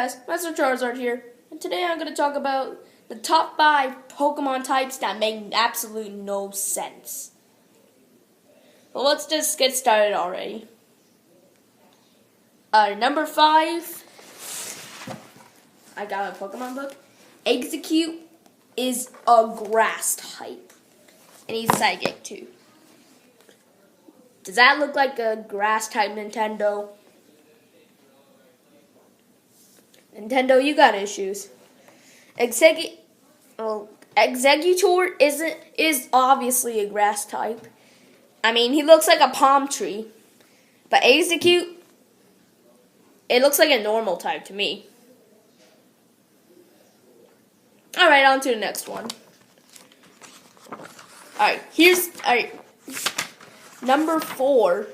Guys, Master Charizard here, and today I'm going to talk about the top 5 Pokemon types that make absolutely no sense. Well, let's just get started already. Number 5, I got a Pokemon book. Execute is a grass type, and he's psychic too. Does that look like a grass type, Nintendo? Nintendo, you got issues. Executor is obviously a grass type. I mean, he looks like a palm tree. But Execute, it looks like a normal type to me. Alright, on to the next one. Alright, number 4.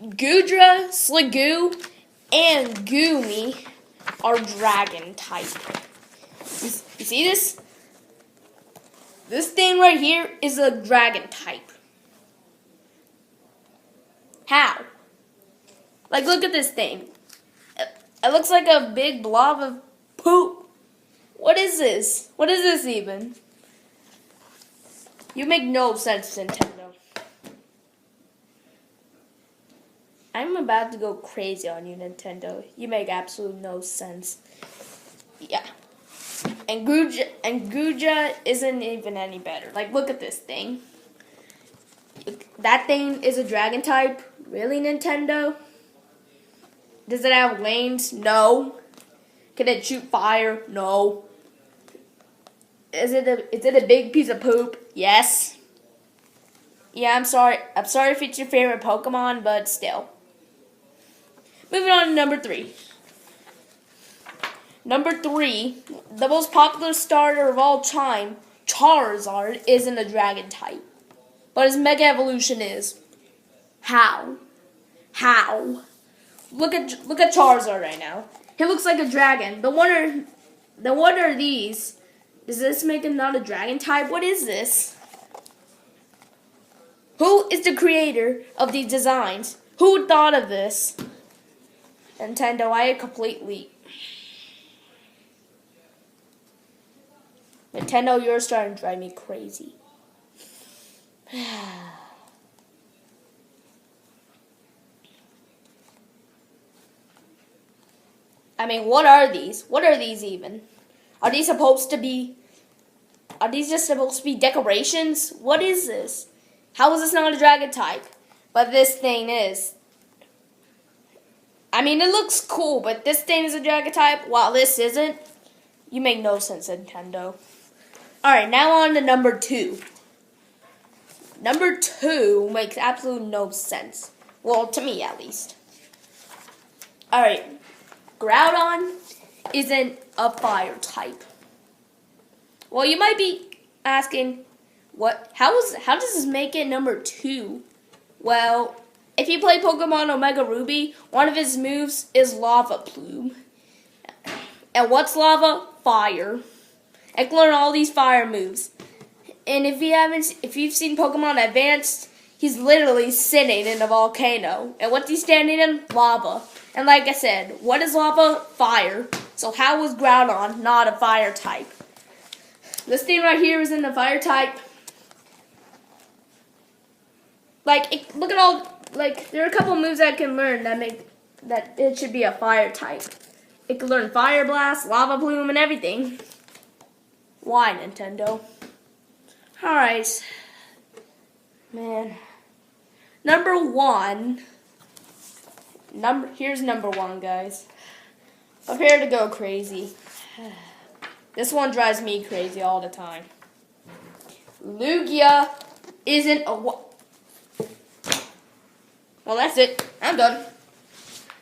Goodra, Sliggoo, and Goomy are dragon type. You see this? This thing right here is a dragon type. How? Like, look at this thing. It looks like a big blob of poop. What is this? What is this even? You make no sense, Nintendo. I'm about to go crazy on you, Nintendo. You make absolutely no sense. Yeah. And Guja isn't even any better. Like, look at this thing. That thing is a dragon type? Really, Nintendo? Does it have lanes? No. Can it shoot fire? No. Is it a big piece of poop? Yes. Yeah, I'm sorry. I'm sorry if it's your favorite Pokemon, but still. Moving on to number 3. Number 3, the most popular starter of all time, Charizard, isn't a dragon type. But his Mega Evolution is. How? How? Look at Charizard right now. He looks like a dragon. What are these? Does this make him not a dragon type? What is this? Who is the creator of these designs? Who thought of this? Nintendo, I completely... Nintendo, you're starting to drive me crazy. I mean, what are these? What are these even? Are these just supposed to be decorations? What is this? How is this not a dragon type? But this thing is. I mean, it looks cool, but this thing is a dragon type, while this isn't. You make no sense, Nintendo. Alright, now on to number 2. Number 2 makes absolutely no sense. Well, to me, at least. Alright, Groudon isn't a fire type. Well, you might be asking, how does this make it number 2? Well, if you play Pokemon Omega Ruby, one of his moves is Lava Plume. And what's lava? Fire. I can learn all these fire moves. And if you've seen Pokemon Advanced, he's literally sitting in a volcano. And what's he standing in? Lava. And like I said, what is lava? Fire. So how was Groudon not a fire type? This thing right here is in the fire type. Look at all. There are a couple moves I can learn that it should be a fire type. It can learn Fire Blast, Lava Plume, and everything. Why, Nintendo? Alright. Man. Number 1. Here's number 1, guys. Prepare to go crazy. This one drives me crazy all the time. Lugia isn't a... Well, that's it. I'm done.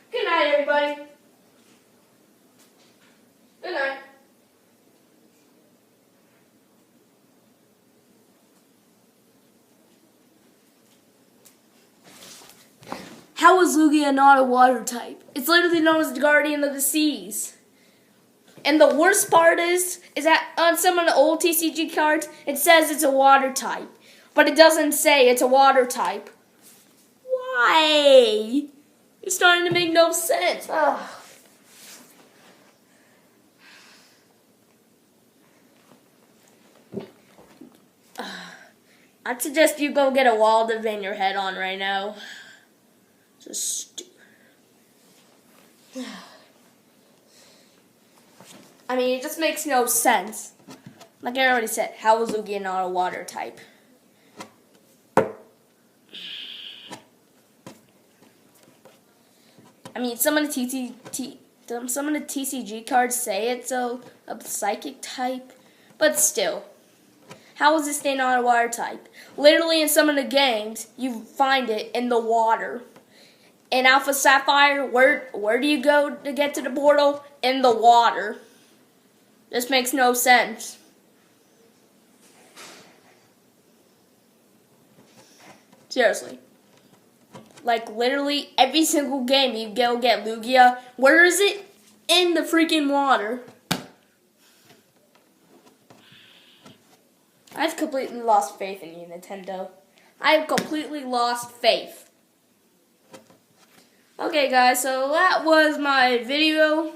Good night, everybody. Good night. How is Lugia not a water type? It's literally known as the Guardian of the Seas. And the worst part is that on some of the old TCG cards, it says it's a water type. But it doesn't say it's a water type. Why? It's starting to make no sense. Ugh. I'd suggest you go get a wall to bang your head on right now. Just. I mean, it just makes no sense. Like I already said, how is Lugia not a water type? I mean, some of the TCG cards say it's a psychic type, but still. How is this thing not a water type? Literally in some of the games, you find it in the water. In Alpha Sapphire, where do you go to get to the portal? In the water. This makes no sense. Seriously. Like, literally, every single game you go get Lugia, where is it? In the freaking water. I've completely lost faith in you, Nintendo. I have completely lost faith. Okay, guys, so that was my video.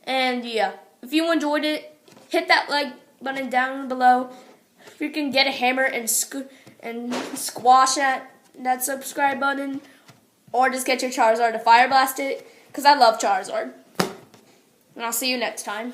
And, yeah, if you enjoyed it, hit that like button down below. If you can get a hammer and squash that subscribe button, or just get your Charizard to Fire Blast it, because I love Charizard. And I'll see you next time.